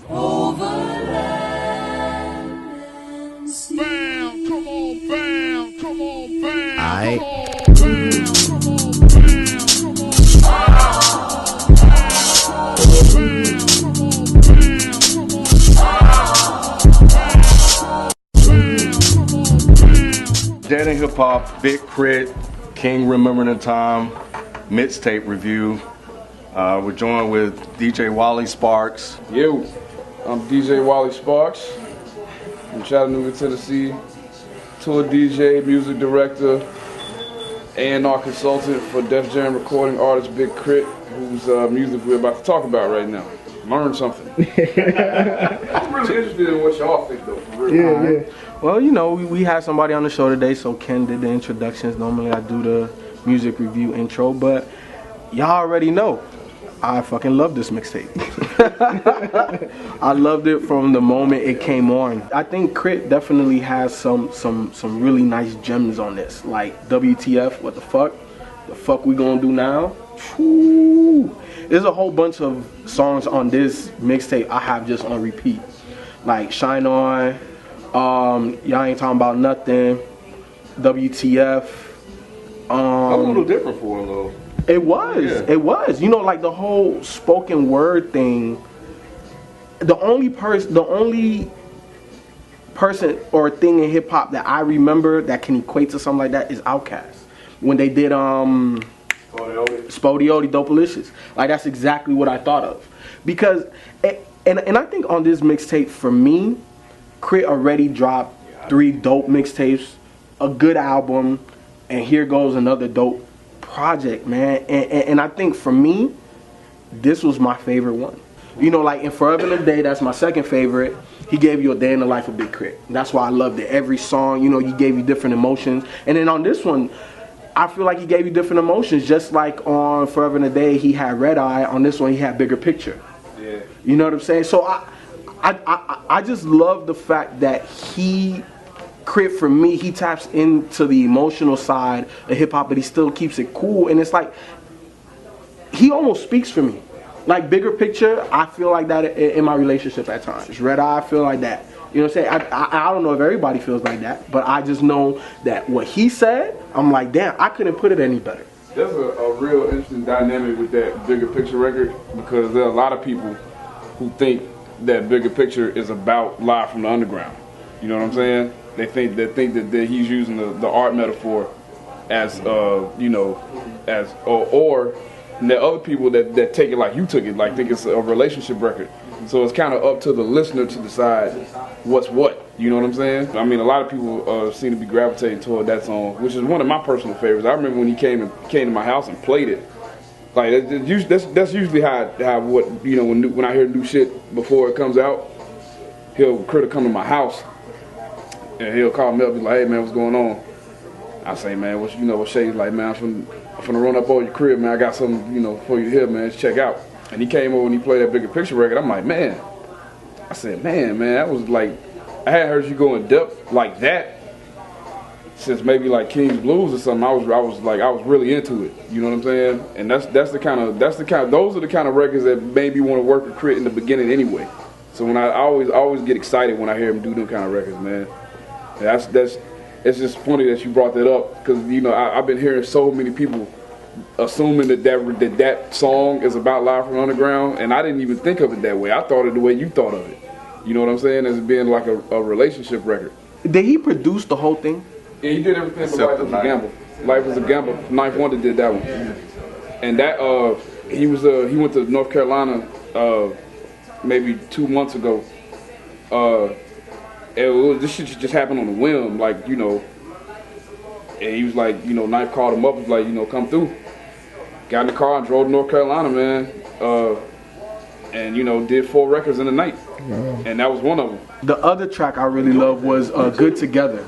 Over land and sea. Bam, come on, bam, come on, bam. Aight. Dead in Hip Hop, Big K.R.I.T, King Remembering the Time, Mixtape review. We're joined with DJ Wally Sparks. Yo, I'm DJ Wally Sparks from Chattanooga, Tennessee. Tour DJ, music director, A&R consultant for Def Jam recording artist Big K.R.I.T, whose music we're about to talk about right now. Learn something. I'm really interested in what y'all think though, for real. Yeah. Well, you know, we had somebody on the show today, so Ken did the introductions. Normally I do the music review intro, but y'all already know I fucking love this mixtape. I loved it from the moment it came on. I think K.R.I.T definitely has some really nice gems on this, like WTF, what the fuck we gonna do now? Whew. There's a whole bunch of songs on this mixtape I have just on repeat, like Shine On, Y'all Ain't Talking About Nothing, WTF. A little different for him though. It was. You know, like the whole spoken word thing. The only person or thing in hip hop that I remember that can equate to something like that is Outkast. When they did Spodiote, Dopalicious. Like that's exactly what I thought of. Because and I think on this mixtape for me, K.R.I.T already dropped 3 dope mixtapes, a good album, and here goes another dope project, man. And I think for me, this was my favorite one. You know, like in Forever and a Day, that's my second favorite. He gave you a day in the life of Big K.R.I.T. That's why I loved it. Every song, you know, he gave you different emotions. And then on this one, I feel like he gave you different emotions. Just like on Forever and a Day, he had Red Eye. On this one, he had Bigger Picture. Yeah. You know what I'm saying? So I just love the fact that K.R.I.T, for me, he taps into the emotional side of hip hop, but he still keeps it cool. And it's like, he almost speaks for me. Like Bigger Picture, I feel like that in my relationship at times. Red Eye, I feel like that. You know what I'm saying? I don't know if everybody feels like that, but I just know that what he said, I'm like, damn, I couldn't put it any better. There's a real interesting dynamic with that Bigger Picture record, because there are a lot of people who think that Bigger Picture is about Live from the Underground. You know what I'm saying? They think that he's using the art metaphor as you know, as or there are other people that take it like you took it, like think it's a relationship record. So it's kind of up to the listener to decide what's what. You know what I'm saying? I mean, a lot of people seem to be gravitating toward that song, which is one of my personal favorites. I remember when he came to my house and played it. Like that's usually how what, you know, when I hear new shit before it comes out, K.R.I.T come to my house and he'll call me up and be like, hey man, what's going on? I say, man, what Shay's like, man, I'm finna run up on your crib, man. I got something, you know, for you here, man. Just check out. And he came over and he played that Bigger Picture record. I'm like, man. I said, man, that was like, I hadn't heard you go in depth like that since maybe like King's Blues or something. I was really into it. You know what I'm saying? And those are the kind of records that made me want to work with K.R.I.T in the beginning anyway. So when I always get excited when I hear him do them kind of records, man. It's just funny that you brought that up, because you know I've been hearing so many people assuming that song is about Live from Underground, and I didn't even think of it that way. I thought it the way you thought of it. You know what I'm saying? As being like a relationship record. Did he produce the whole thing? Yeah, he did everything but Life was a Gamble. Life was a Gamble. Ninth Wonder did that one, and that he went to North Carolina maybe 2 months ago. This shit just happened on a whim, like, you know, and he was like, you know, Knife called him up, was like, you know, come through. Got in the car and drove to North Carolina, man, and, you know, did 4 records in a night, and that was one of them. The other track I really loved was Good Together.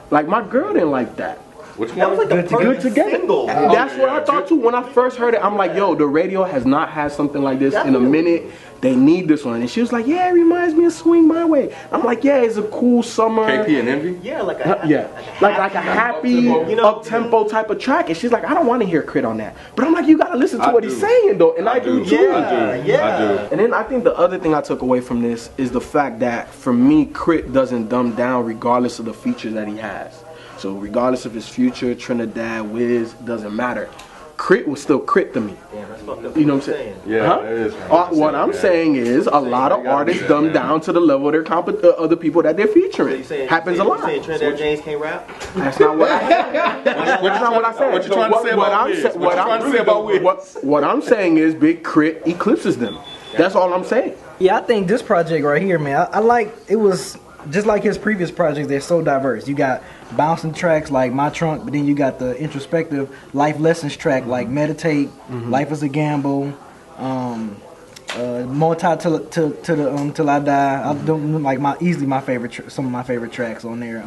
Like, my girl didn't like that. Which That was one? like the Good Together. single. That's what I thought too. When I first heard it, I'm like, yo, the radio has not had something like this in a minute. They need this one. And she was like, yeah, it reminds me of Swing My Way. I'm like, yeah, it's a cool summer. KP and Envy? Yeah, like a happy, up-tempo type of track. And she's like, I don't want to hear K.R.I.T on that. But I'm like, you got to listen to what he's saying, though. And I do too. Yeah. And then I think the other thing I took away from this is the fact that, for me, K.R.I.T doesn't dumb down regardless of the features that he has. So regardless of his future, Trinidad, Wiz, doesn't matter. K.R.I.T was still K.R.I.T to me. Damn, that's fucked up. You know what I'm saying? Yeah, it is. What I'm saying is a lot of artists dumb down to the level of their other people that they're featuring. Happens a lot. You saying Trinidad James can't rap? That's not what I said. That's not what I said. What you trying to say about Wiz? What you trying to say about Wiz? What I'm saying is Big K.R.I.T eclipses them. That's all I'm saying. Yeah, I think this project right here, man, I like, it was just like his previous projects, they're so diverse. You got bouncing tracks like My Trunk, but then you got the introspective life lessons track like Meditate, Life is a Gamble, Multi till I Die. I don't like my favorite some of my favorite tracks on there.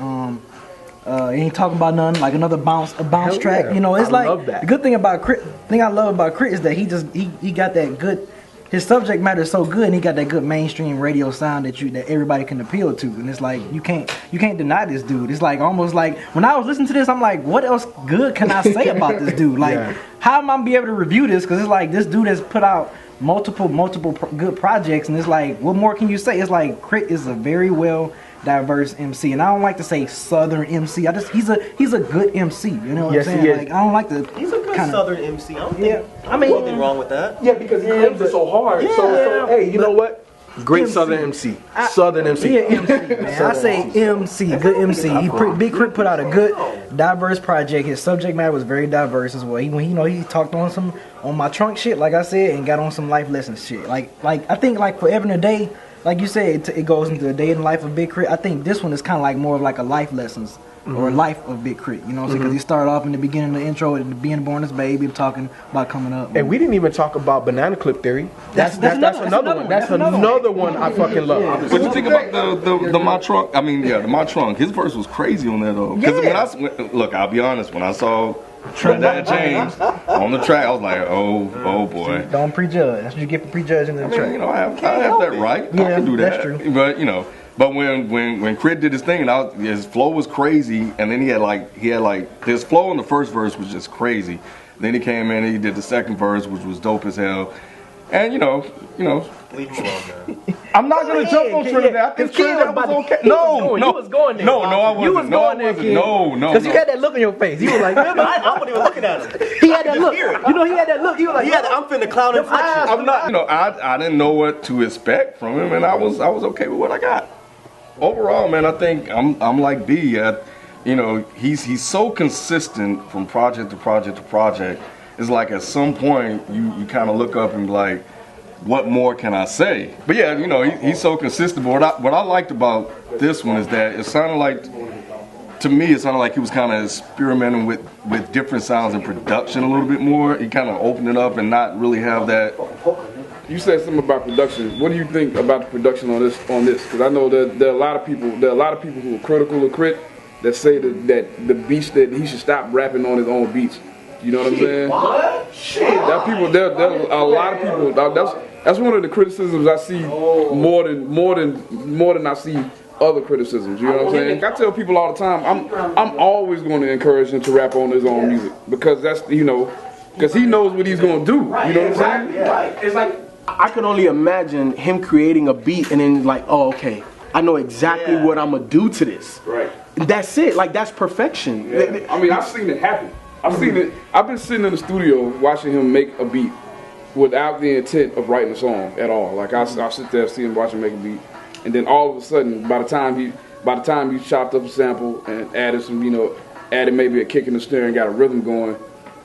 Ain't talking about none, like another bounce track. Yeah. You know, it's I like love that. the good thing about K.R.I.T, thing I love about K.R.I.T is that he got that good. His subject matter is so good, and he got that good mainstream radio sound that everybody can appeal to, and it's like you can't deny this dude. It's like almost like when I was listening to this, I'm like, what else good can I say about this dude? Like, how am I gonna be able to review this? Because it's like this dude has put out multiple good projects, and it's like, what more can you say? It's like K.R.I.T is a very well diverse MC, and I don't like to say Southern MC. He's a good MC. You know what I'm saying? He is. Like, I don't like to. He's a good Southern MC. I don't think I mean, anything wrong with that. Yeah, because he claims it so hard. So hey, you know what? Great MC. Southern MC. Southern MC. Yeah, MC, man. I say MC, good MC. Big K.R.I.T put out a good, diverse project. His subject matter was very diverse as well. He talked on My Trunk shit, like I said, and got on some life lessons shit. Like I think like Forever and a Day, like you said, it goes into a day in the life of Big K.R.I.T. I think this one is kind of like more of like a life lessons or life of Big K.R.I.T. You know what I'm saying? Because he started off in the beginning of the intro and being born as baby, talking about coming up. And we didn't even talk about Banana Clip Theory. That's another one. That's another one I fucking love. What you think about the My Trunk? I mean, the My Trunk. His verse was crazy on that though. Because look, I'll be honest. When I saw Trinidad James on the track, I was like, oh boy. Don't prejudge. That's what you get for prejudging the track. You know, I have that right. I can do that. That's true. But you know. But when K.R.I.T did his thing, and his flow was crazy, and then he had like his flow in the first verse was just crazy. Then he came in and he did the second verse, which was dope as hell. And you know, Leave him alone, man. I'm not gonna jump on Trinidad. I think Trinidad was okay. No, you was going there. No, I wasn't. You was going there, kid. No. Because you had that look on your face. You were like, I wasn't even looking at him. he had that look. You know, he had that look. You were like, I'm finna clown inflection. I'm not. You know, I didn't know what to expect from him, and I was okay with what I got. Overall, man, I think I'm like B. You know, he's so consistent from project to project to project. It's like at some point you kind of look up and be like, what more can I say? But yeah, you know, he's so consistent. But what I liked about this one is that it sounded like, to me, it sounded like he was kind of experimenting with different sounds and production a little bit more. He kind of opened it up and not really have that. You said something about production. What do you think about the production on this? Because I know that there are a lot of people who are critical of K.R.I.T that say that the beats that he should stop rapping on his own beats. You know what I'm saying? what? Shit. There are a lot of people. That's one of the criticisms I see more than I see other criticisms. You know what I'm saying? I tell people all the time, I'm always going to encourage him to rap on his own music because that's because he knows what he's going to do. You know what I'm saying? Right. It's like I can only imagine him creating a beat and then like, oh, okay, I know exactly what I'm gonna do to this. Right. That's it. Like that's perfection. Yeah. I mean, I've seen it happen. I've seen it. I've been sitting in the studio watching him make a beat without the intent of writing a song at all. Like I sit there, see him watch him make a beat, and then all of a sudden, by the time he chopped up a sample and added some, added maybe a kick in the snare and got a rhythm going,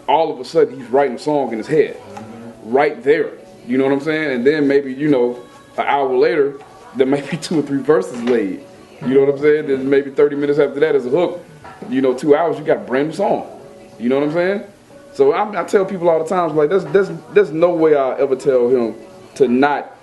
all of a sudden he's writing a song in his head, right there. You know what I'm saying? And then maybe, an hour later, there may be 2 or 3 verses laid. You know what I'm saying? Then maybe 30 minutes after that is a hook. 2 hours, you got a brand new song. You know what I'm saying? So I tell people all the time, like, there's no way I'll ever tell him to not,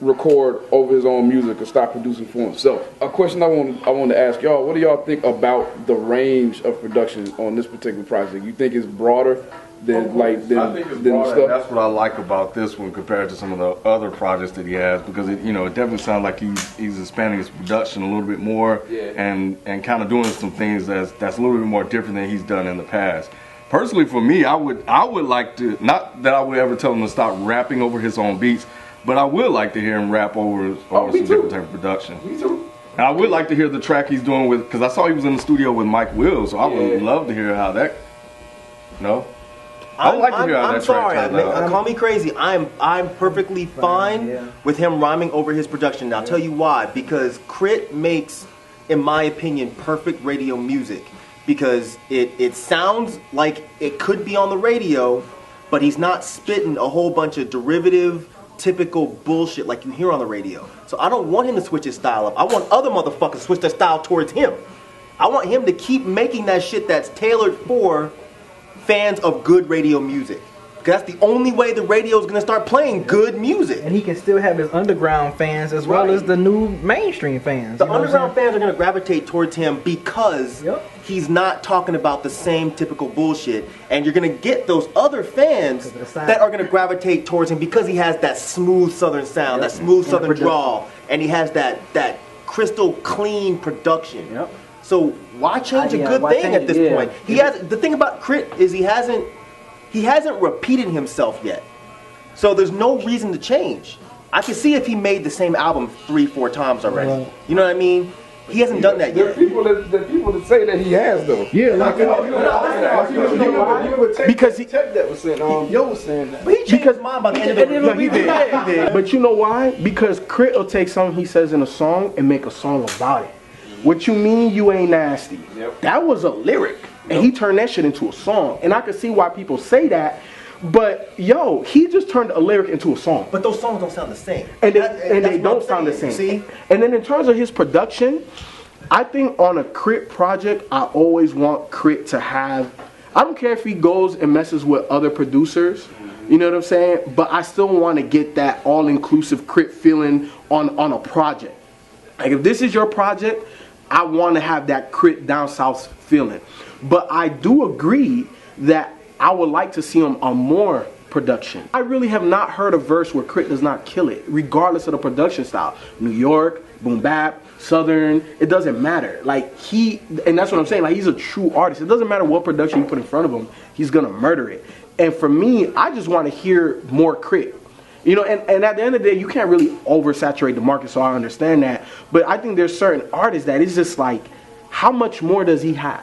record over his own music and stop producing for himself. A question I want to ask y'all: what do y'all think about the range of production on this particular project? You think it's broader than I think it's than broader, stuff? and that's what I like about this one compared to some of the other projects that he has, because it definitely sounds like he's expanding his production a little bit more, and kind of doing some things that's a little bit more different than he's done in the past. Personally, for me, I would like to, not that I would ever tell him to stop rapping over his own beats, but I would like to hear him rap over some different type of production. Me too. And I would like to hear the track he's doing with, because I saw he was in the studio with Mike Will, so I would love to hear how that. No. I would like to hear how that track turns out. Call me crazy. I'm perfectly fine with him rhyming over his production. And I'll tell you why. Because K.R.I.T makes, in my opinion, perfect radio music. Because it sounds like it could be on the radio, but he's not spitting a whole bunch of derivative, typical bullshit like you hear on the radio. So I don't want him to switch his style up. I want other motherfuckers to switch their style towards him. I want him to keep making that shit that's tailored for fans of good radio music. Because that's the only way the radio is going to start playing good music. And he can still have his underground fans as well as the new mainstream fans. The underground fans are going to gravitate towards him because he's not talking about the same typical bullshit. And you're going to get those other fans that are going to gravitate towards him because he has that smooth southern sound, that smooth southern drawl, and he has that crystal clean production. So why change a good thing at this point? He has the thing about K.R.I.T is he hasn't repeated himself yet. So there's no reason to change. I can see if he made the same album 3-4 times already. You know what I mean? He hasn't done that yet. There are people that say that he has though. Yeah, like because he that was saying, Yo was saying that. But he changed his mind by the end of it. he did. But you know why? Because K.R.I.T will take something he says in a song and make a song about it. What you mean you ain't nasty? That was a lyric. And he turned that shit into a song. And I can see why people say that. But, yo, he just turned a lyric into a song. But those songs don't sound the same. And they don't sound the same. See? And then in terms of his production, I think on a K.R.I.T project, I always want K.R.I.T to have... I don't care if he goes and messes with other producers. You know what I'm saying? But I still want to get that all-inclusive K.R.I.T feeling on a project. Like, if this is your project, I want to have that K.R.I.T down south feeling. But I do agree that I would like to see him on more production. I really have not heard a verse where K.R.I.T does not kill it, regardless of the production style. New York, boom bap, southern, it doesn't matter. Like and that's what I'm saying, like he's a true artist. It doesn't matter what production you put in front of him, he's gonna murder it. And for me, I just want to hear more K.R.I.T. You know, and at the end of the day, you can't really oversaturate the market, so I understand that. But I think there's certain artists that it's just like, how much more does he have?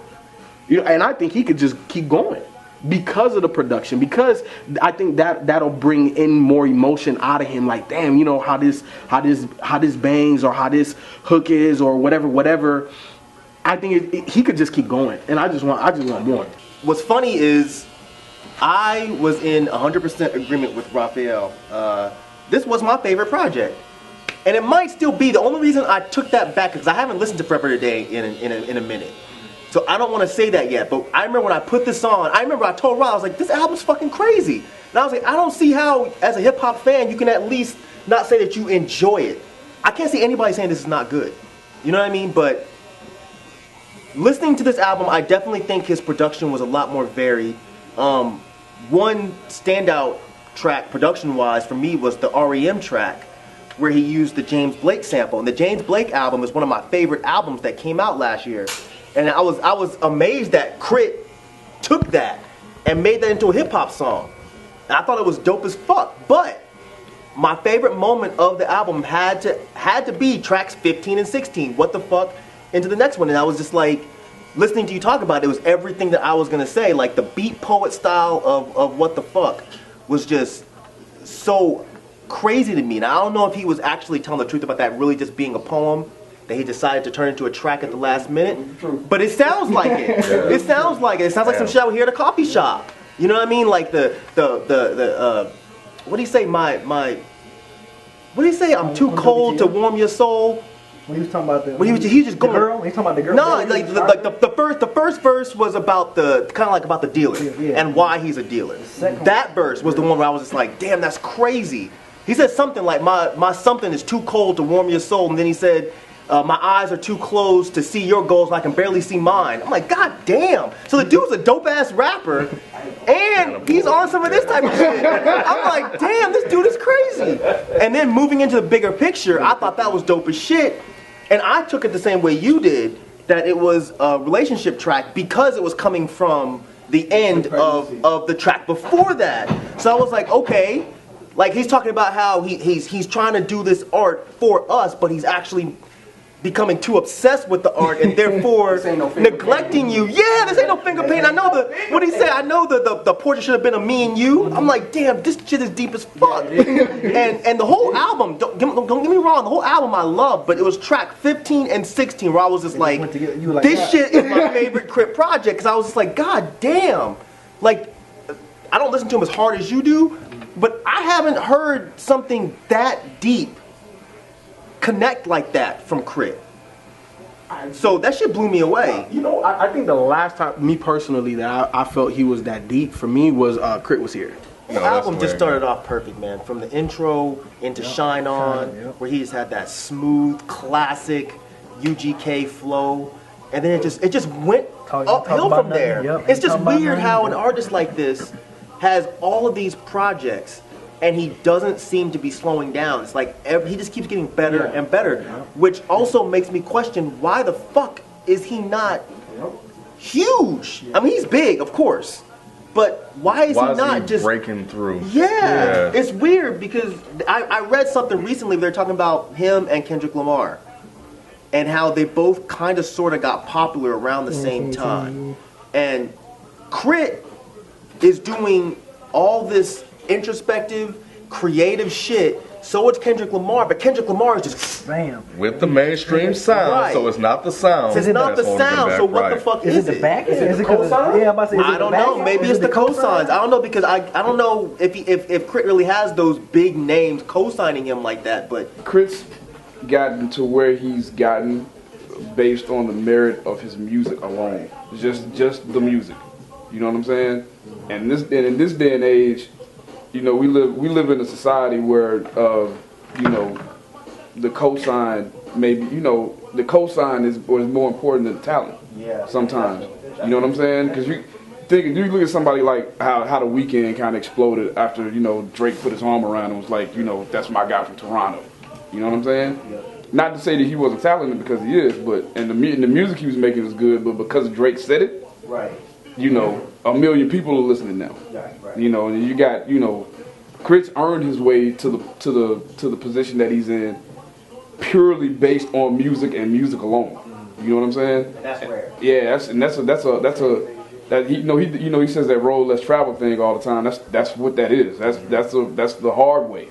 You know, and I think he could just keep going because of the production. Because I think that'll bring in more emotion out of him. Like, damn, you know how this bangs or how this hook is or whatever. I think he could just keep going, and I just want more. What's funny is, I was in 100% agreement with Raphael. This was my favorite project. And it might still be. The only reason I took that back, because I haven't listened to Forever Today in a minute. So I don't want to say that yet. But I remember when I put this on, I told Rob, I was like, this album's fucking crazy. And I was like, I don't see how, as a hip hop fan, you can at least not say that you enjoy it. I can't see anybody saying this is not good. You know what I mean? But listening to this album, I definitely think his production was a lot more varied. One standout track production-wise for me was the R.E.M. track where he used the James Blake sample. And the James Blake album is one of my favorite albums that came out last year. And I was amazed that K.R.I.T took that and made that into a hip-hop song. And I thought it was dope as fuck. But my favorite moment of the album had to be tracks 15 and 16. What the fuck? Into the next one. And I was just like, listening to you talk about it, was everything that I was going to say. Like, the beat poet style of What the Fuck was just so crazy to me. And I don't know if he was actually telling the truth about that really just being a poem that he decided to turn into a track at the last minute. But it sounds like it. It sounds like it. It sounds like some shit I would hear at a coffee shop. You know what I mean? Like the what do you say? What do you say? I'm too cold to warm your soul. When he was talking about he was just going. The girl? He's talking about the girl. No, like the first verse was about about the dealer and why he's a dealer. That verse was the one where I was just like, damn, that's crazy. He said something like, my something is too cold to warm your soul. And then he said, my eyes are too closed to see your goals and I can barely see mine. I'm like, God damn. So the dude's a dope ass rapper and he's on some of this type of shit. I'm like, damn, this dude is crazy. And then moving into the bigger picture, I thought that was dope as shit. And I took it the same way you did, that it was a relationship track because it was coming from the end of the track before that. So I was like, okay, like he's talking about how he's trying to do this art for us, but he's actually becoming too obsessed with the art and therefore neglecting you. Yeah, this ain't no finger paint. I know what he said. I know the portrait should have been of me and you. I'm like, damn, this shit is deep as fuck. And the whole album, don't get me wrong, the whole album I love, but it was track 15 and 16 where I was just like, this shit is my favorite K.R.I.T project, because I was just like, God damn. Like, I don't listen to him as hard as you do, but I haven't heard something that deep connect like that from K.R.I.T. So that shit blew me away. You know, I think the last time, me personally, that I felt he was that deep for me was K.R.I.T was here. The album just started off perfect, man. From the intro into Shine On, where he just had that smooth, classic UGK flow, and then it just went uphill from there. It's just weird how an artist like this has all of these projects and he doesn't seem to be slowing down. It's like he just keeps getting better and better, which also makes me question, why the fuck is he not huge? I mean, he's big, of course, but why is he not just breaking through? Yeah, it's weird because I read something recently. They're talking about him and Kendrick Lamar and how they both kind of sort of got popular around the same time. And K.R.I.T is doing all this introspective, creative shit. So it's Kendrick Lamar, but Kendrick Lamar is just with the mainstream sound, so it's not the sound. It's not the sound. So what the fuck is it? Is it back? Is it cosign? Yeah, I'm about to say. I don't know. Maybe it's the cosigns. I don't know because I don't know if K.R.I.T really has those big names co-signing him like that. But K.R.I.T's gotten to where he's gotten based on the merit of his music alone, just the music. You know what I'm saying? And in this day and age, you know, we live in a society where you know, the cosign maybe, you know, the cosign is more important than talent. Yeah. Sometimes. You know what I'm saying? Because you look at somebody like how the Weeknd kind of exploded after, you know, Drake put his arm around him and was like, you know, that's my guy from Toronto. You know what I'm saying? Yeah. Not to say that he wasn't talented, because he is, but and the music he was making was good, but because Drake said it, right. You know, 1 million people are listening now. Right. You know, and you got, you know, K.R.I.T earned his way to the position that he's in purely based on music and music alone. You know what I'm saying? And that's rare. Yeah, he says that road less travel thing all the time. That's what that is. That's the hard way.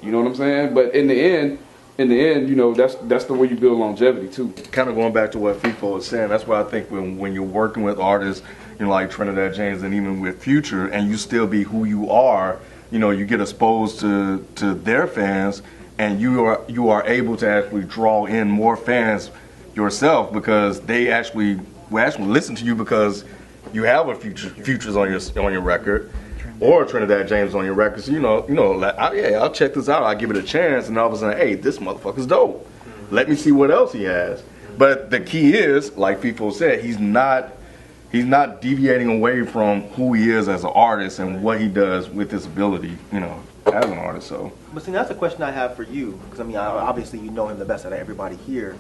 You know what I'm saying? But in the end, you know, that's the way you build longevity too. Kind of going back to what FIFO was saying, that's why I think when you're working with artists, you know, like Trinidad James and even with Future, and you still be who you are, you know, you get exposed to their fans, and you are able to actually draw in more fans yourself, because they actually listen to you because you have a Futures on your record, or Trinidad James on your record. So, you know, like, I'll check this out. I'll give it a chance, and all of a sudden, hey, this motherfucker's dope. Let me see what else he has. But the key is, like FIFO said, he's not deviating away from who he is as an artist and what he does with his ability, you know, as an artist. So, but see, that's a question I have for you, because I mean, obviously you know him the best out of everybody here.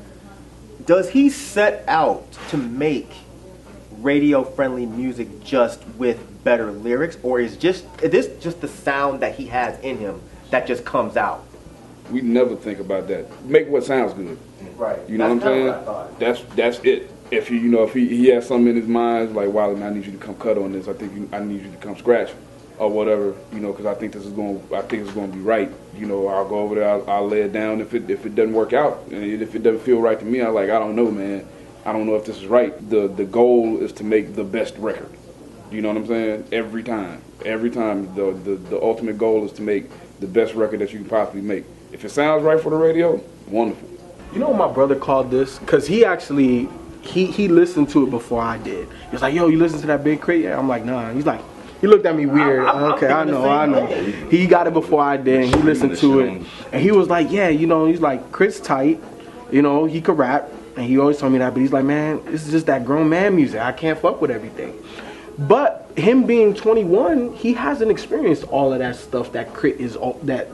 Does he set out to make radio-friendly music just with better lyrics, or is this just the sound that he has in him that just comes out? We never think about that. Make what sounds good. Right. You know what I'm saying? That's it. If he has something in his mind, like, Wiley, I need you to come cut on this. I need you to come scratch, or whatever. You know, because I think it's going to be right. You know, I'll go over there. I'll lay it down. If it doesn't work out, and if it doesn't feel right to me, I don't know, man. I don't know if this is right. The goal is to make the best record. You know what I'm saying? Every time, the ultimate goal is to make the best record that you can possibly make. If it sounds right for the radio, wonderful. You know what my brother called this? Because he actually, he listened to it before I did. He was like, yo, you listen to that Big K.R.I.T? I'm like, nah. He's like, He looked at me weird. I'm Okay, I thinking the know. same thing. He got it before I did. He listened to it, and he was like, "Yeah, you know." He's like, "K.R.I.T's tight. You know, he could rap." And he always told me that. But he's like, "Man, this is just that grown man music. I can't fuck with everything." But him being 21, he hasn't experienced all of that stuff that K.R.I.T is that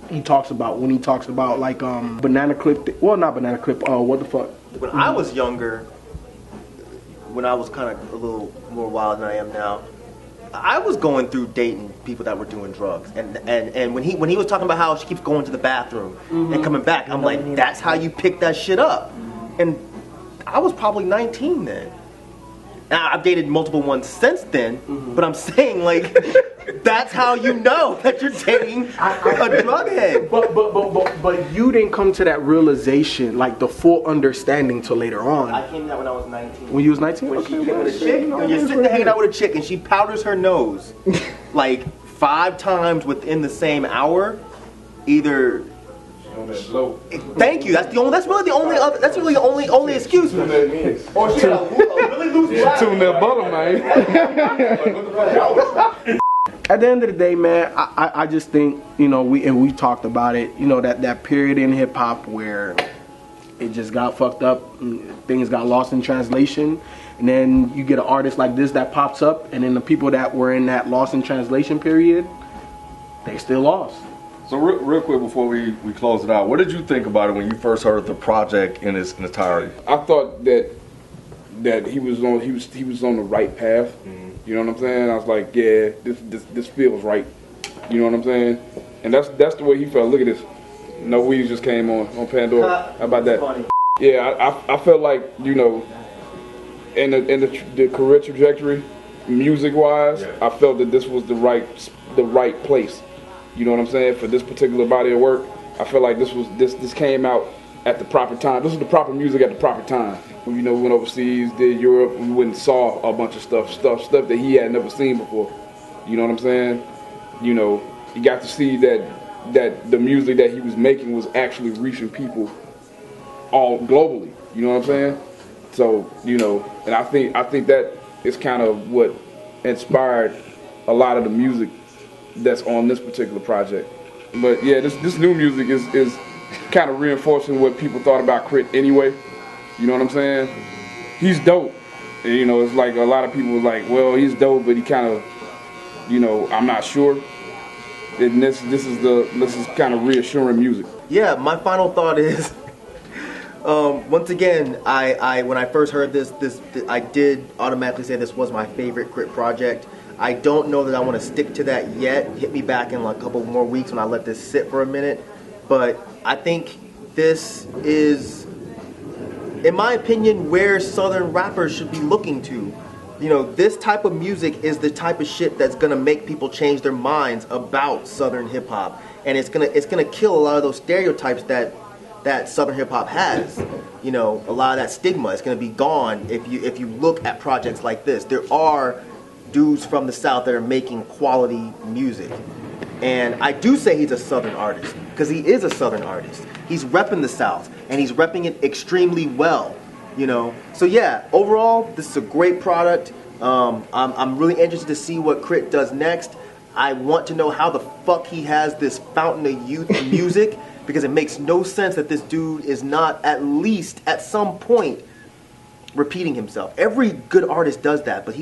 he talks about when he talks about like banana clip. Well, not banana clip. What the fuck? When I was younger, when I was kind of a little more wild than I am now, I was going through dating people that were doing drugs, and when he was talking about how she keeps going to the bathroom and coming back, I'm like, that's how you pick that shit up. And I was probably 19 then. Now, I've dated multiple ones since then, but I'm saying, like, that's how you know that you're dating a drug head. But you didn't come to that realization, like the full understanding till later on. I came to that when I was 19. When you was 19? When she came with a chick, when you're sitting there hanging out with a chick and she powders her nose like 5 times within the same hour, either. Thank you. That's really the only excuse. Or she had a really loose bladder. Tune that bottom, man. At the end of the day, man, I just think, you know, we talked about it, you know, that period in hip hop where it just got fucked up, things got lost in translation, and then you get an artist like this that pops up, and then the people that were in that lost in translation period, they still lost. So real quick before we close it out, what did you think about it when you first heard the project in its entirety? I thought that he was on the right path. You know what I'm saying? I was like, yeah, this feels right. You know what I'm saying? And that's the way he felt. Look at this. No Weeds just came on Pandora. How about that? Funny. Yeah, I felt like, you know, in the career trajectory, music wise, I felt that this was the right place. You know what I'm saying? For this particular body of work, I feel like this came out at the proper time. This was the proper music at the proper time. You know, we went overseas, did Europe, we went and saw a bunch of stuff that he had never seen before. You know what I'm saying? You know, you got to see that the music that he was making was actually reaching people all globally. You know what I'm saying? So, you know, and I think that is kind of what inspired a lot of the music that's on this particular project. But yeah, this new music is kind of reinforcing what people thought about K.R.I.T anyway. You know what I'm saying? He's dope. And, you know, it's like a lot of people were like, well, he's dope, but he kind of, you know, I'm not sure. And this is kind of reassuring music. Yeah, my final thought is, once again, I when I first heard this, I did automatically say this was my favorite K.R.I.T project. I don't know that I want to stick to that yet. Hit me back in like a couple more weeks when I let this sit for a minute. But I think this is, in my opinion, where Southern rappers should be looking to. You know, this type of music is the type of shit that's gonna make people change their minds about Southern hip hop, and it's gonna kill a lot of those stereotypes that Southern hip hop has. You know, a lot of that stigma is gonna be gone if you look at projects like this. There are dudes from the South that are making quality music. And I do say he's a Southern artist, because he is a Southern artist. He's repping the South, and he's repping it extremely well, you know? So yeah, overall, this is a great product. I'm really interested to see what K.R.I.T does next. I want to know how the fuck he has this fountain of youth music, because it makes no sense that this dude is not at least at some point repeating himself. Every good artist does that, but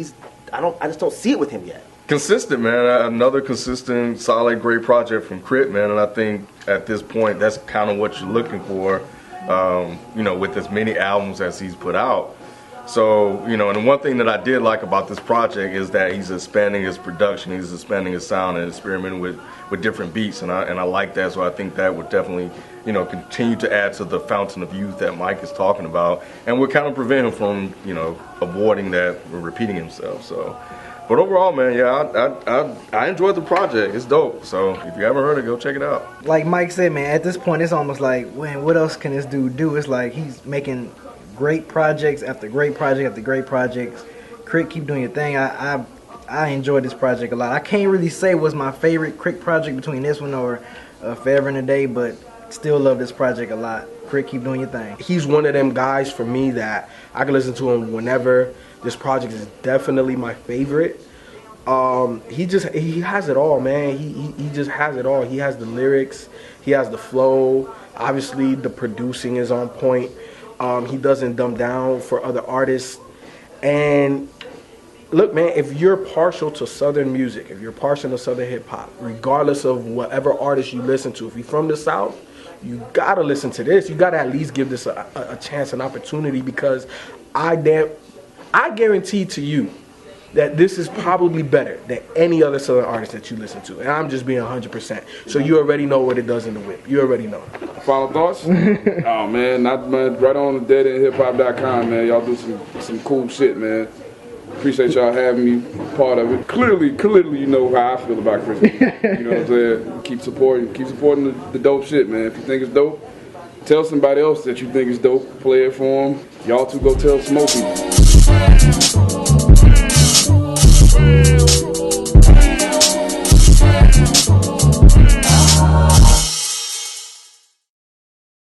I just don't see it with him yet. Consistent, man. Another consistent, solid, great project from K.R.I.T, man. And I think at this point, that's kind of what you're looking for, you know, with as many albums as he's put out. So, you know, and one thing that I did like about this project is that he's expanding his production, he's expanding his sound and experimenting with different beats. And I like that. So I think that would definitely, you know, continue to add to the fountain of youth that Mike is talking about, and would kind of prevent him from, you know, avoiding that or repeating himself. So. But overall, man, yeah, I enjoyed the project. It's dope. So if you haven't heard it, go check it out. Like Mike said, man, at this point, it's almost like, man, what else can this dude do? It's like he's making great projects after great project after great projects. K.R.I.T, keep doing your thing. I enjoyed this project a lot. I can't really say was my favorite K.R.I.T project between this one or Forever and a Day, but still love this project a lot. K.R.I.T, keep doing your thing. He's one of them guys for me that I can listen to him whenever. This project is definitely my favorite. He has it all, man. He just has it all. He has the lyrics, he has the flow. Obviously, the producing is on point. He doesn't dumb down for other artists. And look, man, if you're partial to Southern music, if you're partial to Southern hip hop, regardless of whatever artist you listen to, if you're from the South, you gotta listen to this. You gotta at least give this a chance, an opportunity, because I guarantee to you that this is probably better than any other Southern artist that you listen to. And I'm just being 100%. So you already know what it does in the whip. You already know. Final thoughts? Oh, man, right on deadendhiphop.com, man. Y'all do some cool shit, man. Appreciate y'all having me part of it. Clearly, you know how I feel about Christmas. You know what I'm saying? Keep supporting the dope shit, man. If you think it's dope, tell somebody else that you think is dope. Play it for them. Y'all two go tell some more people.